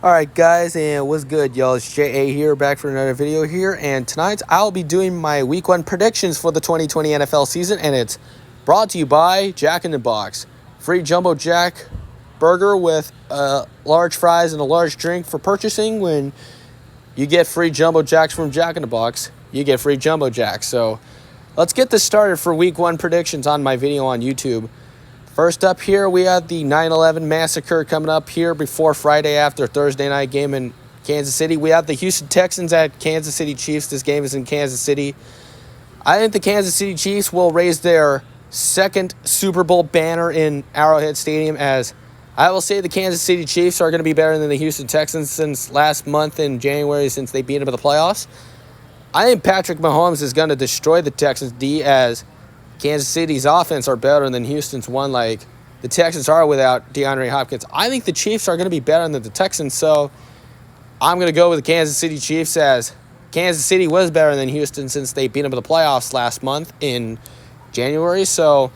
Alright guys, and what's good y'all, it's JA here, back for another video here, and tonight I'll be doing my week 1 predictions for the 2020 NFL season, and it's brought to you by Jack in the Box. Free Jumbo Jack burger with large fries and a large drink for purchasing. When you get free Jumbo Jacks from Jack in the Box, you get free Jumbo Jacks. So let's get this started for week 1 predictions on my video on YouTube. First up here, we have the 9/11 massacre coming up here before Friday after Thursday night game in Kansas City. We have the Houston Texans at Kansas City Chiefs. This game is in Kansas City. I think the Kansas City Chiefs will raise their second Super Bowl banner in Arrowhead Stadium, as I will say the Kansas City Chiefs are going to be better than the Houston Texans since last month in January, since they beat them in the playoffs. I think Patrick Mahomes is going to destroy the Texans D, as Kansas City's offense are better than Houston's one, like the Texans are without DeAndre Hopkins. I think the Chiefs are going to be better than the Texans, so I'm going to go with the Kansas City Chiefs, as Kansas City was better than Houston since they beat them in the playoffs last month in January. So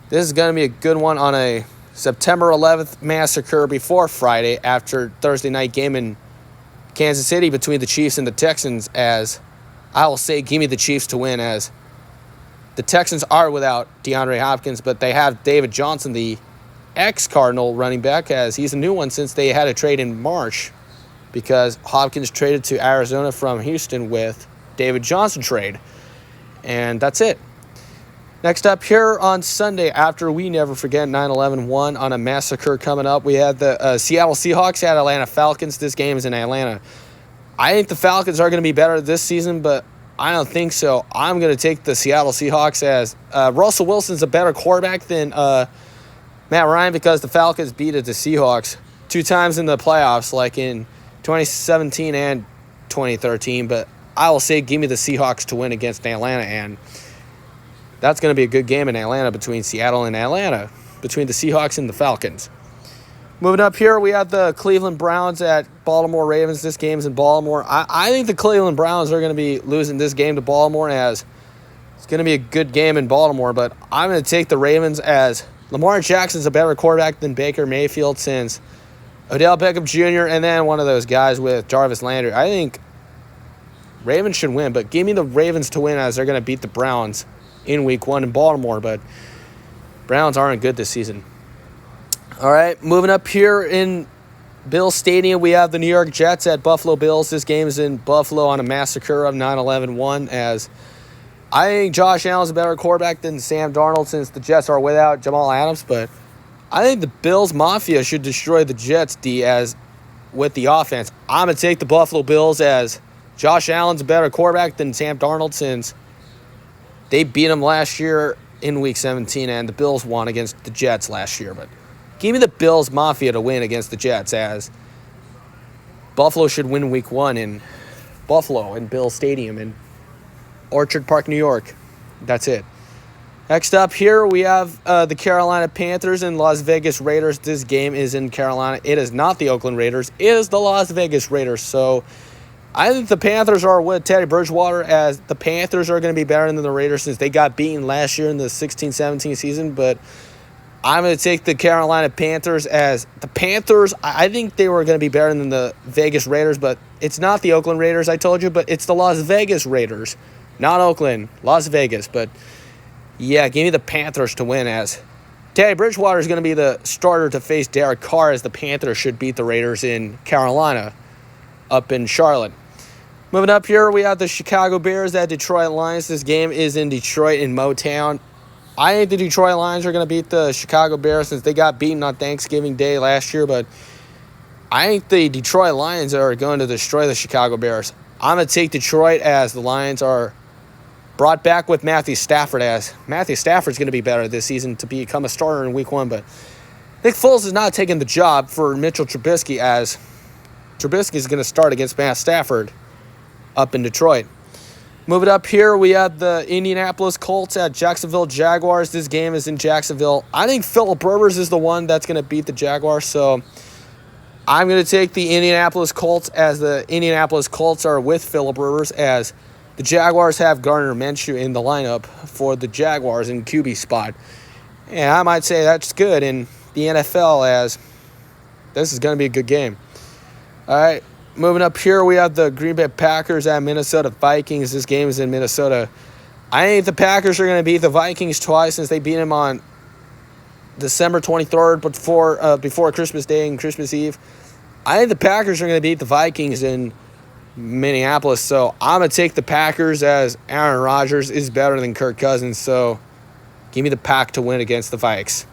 this is going to be a good one on a September 11th massacre before Friday after Thursday night game in Kansas City between the Chiefs and the Texans, as I will say give me the Chiefs to win, as the Texans are without DeAndre Hopkins, but they have David Johnson, the ex-Cardinal running back, as he's a new one since they had a trade in March because Hopkins traded to Arizona from Houston with David Johnson trade. And that's it. Next up here on Sunday, after we never forget 9/11-1 on a massacre coming up, we have the Seattle Seahawks at Atlanta Falcons. This game is in Atlanta. I think the Falcons are going to be better this season, but I don't think so. I'm going to take the Seattle Seahawks, as Russell Wilson's a better quarterback than Matt Ryan, because the Falcons beat the Seahawks 2 times in the playoffs, like in 2017 and 2013. But I will say give me the Seahawks to win against Atlanta, and that's going to be a good game in Atlanta between Seattle and Atlanta, between the Seahawks and the Falcons. Moving up here, we have the Cleveland Browns at Baltimore Ravens. This game's in Baltimore. I think the Cleveland Browns are going to be losing this game to Baltimore, as it's going to be a good game in Baltimore. But I'm going to take the Ravens, as Lamar Jackson's a better quarterback than Baker Mayfield since Odell Beckham Jr. and then one of those guys with Jarvis Landry. I think Ravens should win, but give me the Ravens to win, as they're going to beat the Browns in week 1 in Baltimore. But Browns aren't good this season. All right, moving up here in Bills Stadium, we have the New York Jets at Buffalo Bills. This game is in Buffalo on a massacre of 9/11-1, as I think Josh Allen's a better quarterback than Sam Darnold since the Jets are without Jamal Adams. But I think the Bills Mafia should destroy the Jets D, as with the offense. I'm going to take the Buffalo Bills, as Josh Allen's a better quarterback than Sam Darnold since they beat him last year in Week 17, and the Bills won against the Jets last year. But give me the Bills Mafia to win against the Jets, as Buffalo should win week 1 in Buffalo in Bills Stadium in Orchard Park, New York. That's it. Next up here, we have the Carolina Panthers and Las Vegas Raiders. This game is in Carolina. It is not the Oakland Raiders. It is the Las Vegas Raiders. So I think the Panthers are with Teddy Bridgewater, as the Panthers are going to be better than the Raiders since they got beaten last year in the 16-17 season. But I'm going to take the Carolina Panthers, as the Panthers, I think they were going to be better than the Vegas Raiders, but it's not the Oakland Raiders, I told you, but it's the Las Vegas Raiders. Not Oakland, Las Vegas. But yeah, give me the Panthers to win, as Teddy Bridgewater is going to be the starter to face Derek Carr, as the Panthers should beat the Raiders in Carolina up in Charlotte. Moving up here, we have the Chicago Bears at Detroit Lions. This game is in Detroit in Motown. I think the Detroit Lions are going to beat the Chicago Bears since they got beaten on Thanksgiving Day last year. But I think the Detroit Lions are going to destroy the Chicago Bears. I'm going to take Detroit, as the Lions are brought back with Matthew Stafford, as Matthew Stafford's going to be better this season to become a starter in week 1. But Nick Foles is not taking the job for Mitchell Trubisky, as Trubisky is going to start against Matt Stafford up in Detroit. Moving up here, we have the Indianapolis Colts at Jacksonville Jaguars. This game is in Jacksonville. I think Phillip Rivers is the one that's going to beat the Jaguars, so I'm going to take the Indianapolis Colts, as the Indianapolis Colts are with Phillip Rivers, as the Jaguars have Gardner Minshew in the lineup for the Jaguars in QB spot. And I might say that's good in the NFL, as this is going to be a good game. All right, moving up here, we have the Green Bay Packers at Minnesota Vikings. This game is in Minnesota. I think the Packers are going to beat the Vikings twice since they beat them on December 23rd before Christmas Day and Christmas Eve. I think the Packers are going to beat the Vikings in Minneapolis, so I'm going to take the Packers as Aaron Rodgers is better than Kirk Cousins, so give me the Pack to win against the Vikes.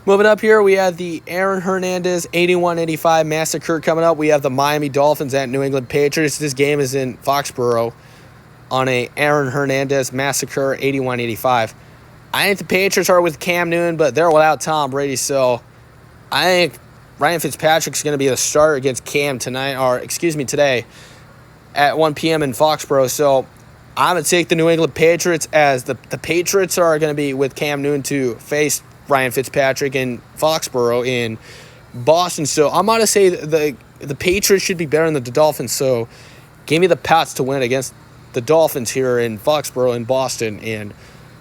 Moving up here, we have the Aaron Hernandez 81-85 massacre coming up. We have the Miami Dolphins at New England Patriots. This game is in Foxborough on a Aaron Hernandez massacre 81-85. I think the Patriots are with Cam Newton, but they're without Tom Brady, so I think Ryan Fitzpatrick's going to be the starter against Cam today at 1 p.m. in Foxborough. So I'm going to take the New England Patriots as the Patriots are going to be with Cam Newton to face Ryan Fitzpatrick in Foxborough in Boston. So I'm going to say the Patriots should be better than the Dolphins. So give me the Pats to win against the Dolphins here in Foxborough in Boston in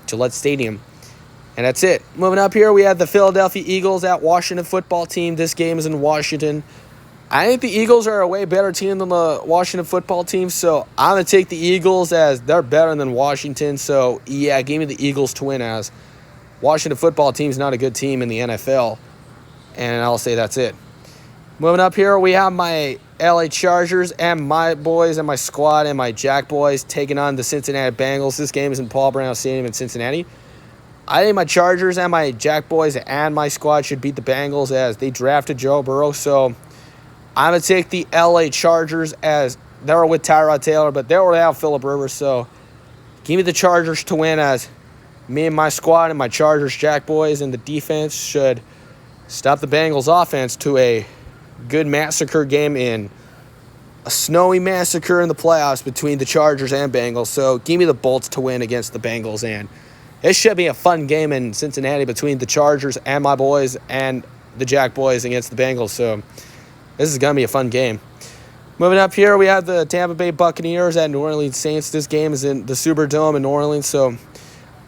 Gillette Stadium. And that's it. Moving up here, we have the Philadelphia Eagles at Washington Football Team. This game is in Washington. I think the Eagles are a way better team than the Washington Football Team, so I'm going to take the Eagles as they're better than Washington. So, yeah, give me the Eagles to win as Washington Football Team is not a good team in the NFL. And I'll say that's it. Moving up here, we have my LA Chargers and my boys and my squad and my Jack boys taking on the Cincinnati Bengals. This game is in Paul Brown Stadium in Cincinnati. I think my Chargers and my Jack boys and my squad should beat the Bengals as they drafted Joe Burrow. So I'm going to take the LA Chargers as they're with Tyrod Taylor, but they're without Phillip Rivers. So give me the Chargers to win as me and my squad and my Chargers Jack boys and the defense should stop the Bengals offense to a good massacre game in a snowy massacre in the playoffs between the Chargers and Bengals. So give me the Bolts to win against the Bengals, and it should be a fun game in Cincinnati between the Chargers and my boys and the Jack boys against the Bengals. So this is going to be a fun game. Moving up here, we have the Tampa Bay Buccaneers at New Orleans Saints. This game is in the Superdome in New Orleans. So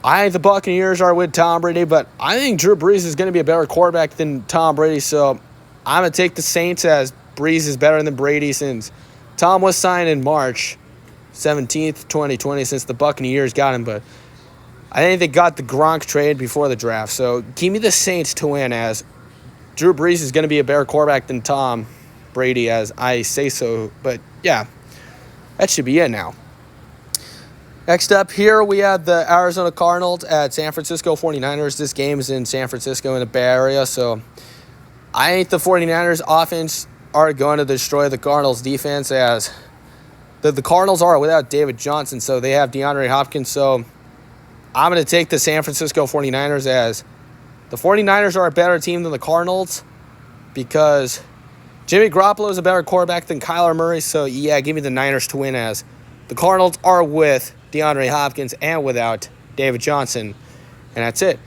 I think the Buccaneers are with Tom Brady, but I think Drew Brees is going to be a better quarterback than Tom Brady. So I'm going to take the Saints as Brees is better than Brady since Tom was signed in March 17th, 2020, since the Buccaneers got him. But I think they got the Gronk trade before the draft. So give me the Saints to win as Drew Brees is going to be a better quarterback than Tom Brady, as I say so. But, yeah, that should be it now. Next up here, we have the Arizona Cardinals at San Francisco 49ers. This game is in San Francisco in the Bay Area. So I think the 49ers offense are going to destroy the Cardinals defense as the Cardinals are without David Johnson. So they have DeAndre Hopkins. So I'm going to take the San Francisco 49ers as the 49ers are a better team than the Cardinals because Jimmy Garoppolo is a better quarterback than Kyler Murray. So, yeah, give me the Niners to win as the Cardinals are with DeAndre Hopkins and without David Johnson. And that's it.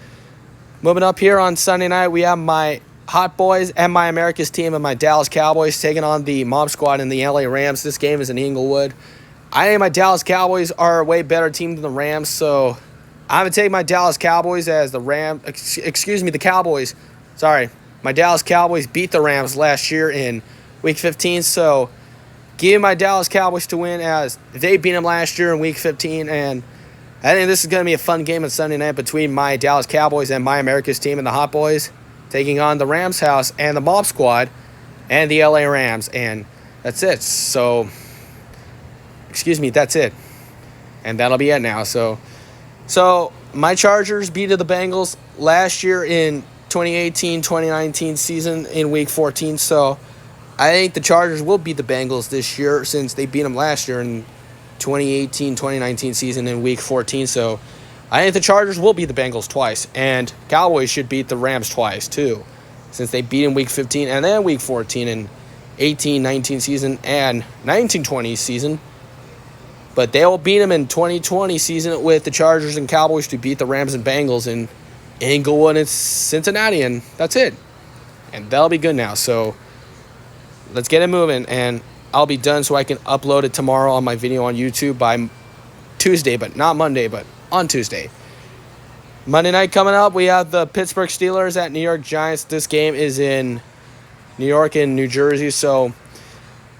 Moving up here on Sunday night, we have my Hot Boys and my America's team and my Dallas Cowboys taking on the Mob Squad and the LA Rams. This game is in Inglewood. I think my Dallas Cowboys are a way better team than the Rams, so I'm going to take my Dallas Cowboys as the Cowboys. Sorry. My Dallas Cowboys beat the Rams last year in Week 15, so give my Dallas Cowboys to win as they beat them last year in Week 15, and I think this is going to be a fun game on Sunday night between my Dallas Cowboys and my America's team and the Hot Boys taking on the Rams house and the Mob Squad and the LA Rams, and that's it. So, that's it. And that'll be it now. So my Chargers beat the Bengals last year in 2018-2019 season in Week 14. So I think the Chargers will beat the Bengals this year since they beat them last year in 2018-2019 season in Week 14. So I think the Chargers will beat the Bengals twice. And Cowboys should beat the Rams twice too, since they beat in Week 15 and then Week 14 in 18-19 season and 19-20 season. But they will beat them in 2020 season with the Chargers and Cowboys to beat the Rams and Bengals in Inglewood and Cincinnati. And that's it. And that'll be good now. So let's get it moving. And I'll be done so I can upload it tomorrow on my video on YouTube by Tuesday. But not Monday, but on Tuesday. Monday night coming up, we have the Pittsburgh Steelers at New York Giants. This game is in New York and New Jersey. So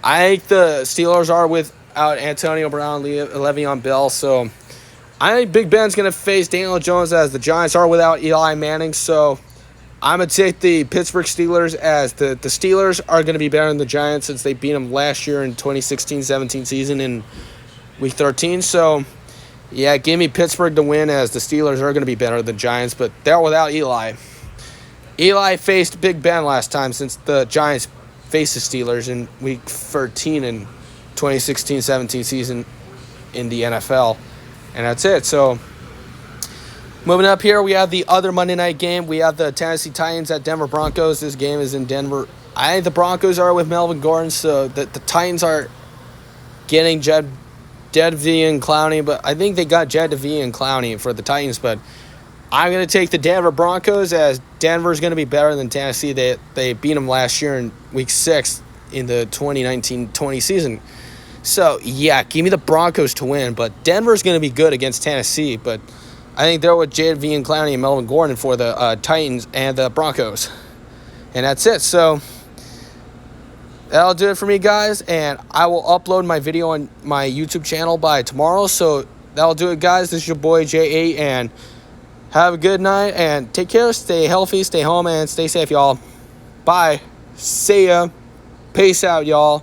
I think the Steelers are without Antonio Brown, Le'Veon Bell. So I think Big Ben's going to face Daniel Jones, as the Giants are without Eli Manning. So I'm going to take the Pittsburgh Steelers, as the Steelers are going to be better than the Giants since they beat them last year in 2016-17 season in Week 13. So, yeah, give me Pittsburgh to win, as the Steelers are going to be better than the Giants, but they're without Eli. Eli faced Big Ben last time since the Giants faced the Steelers in Week 13 in 2016-17 season in the NFL. And that's it. So, moving up here, we have the other Monday night game. We have the Tennessee Titans at Denver Broncos. This game is in Denver. I think the Broncos are with Melvin Gordon, so the Titans are getting Jadeveon and Clowney, but I think they got Jadeveon and Clowney for the Titans, but I'm going to take the Denver Broncos, as Denver's going to be better than Tennessee. They beat them last year in Week 6 in the 2019-20 season. So, yeah, give me the Broncos to win, but Denver's going to be good against Tennessee, but I think they're with Jadeveon Clowney and Melvin Gordon for the Titans and the Broncos. And that's it. So that'll do it for me, guys, and I will upload my video on my YouTube channel by tomorrow. So that'll do it, guys. This is your boy J8, and have a good night, and take care. Stay healthy, stay home, and stay safe, y'all. Bye. See ya. Peace out, y'all.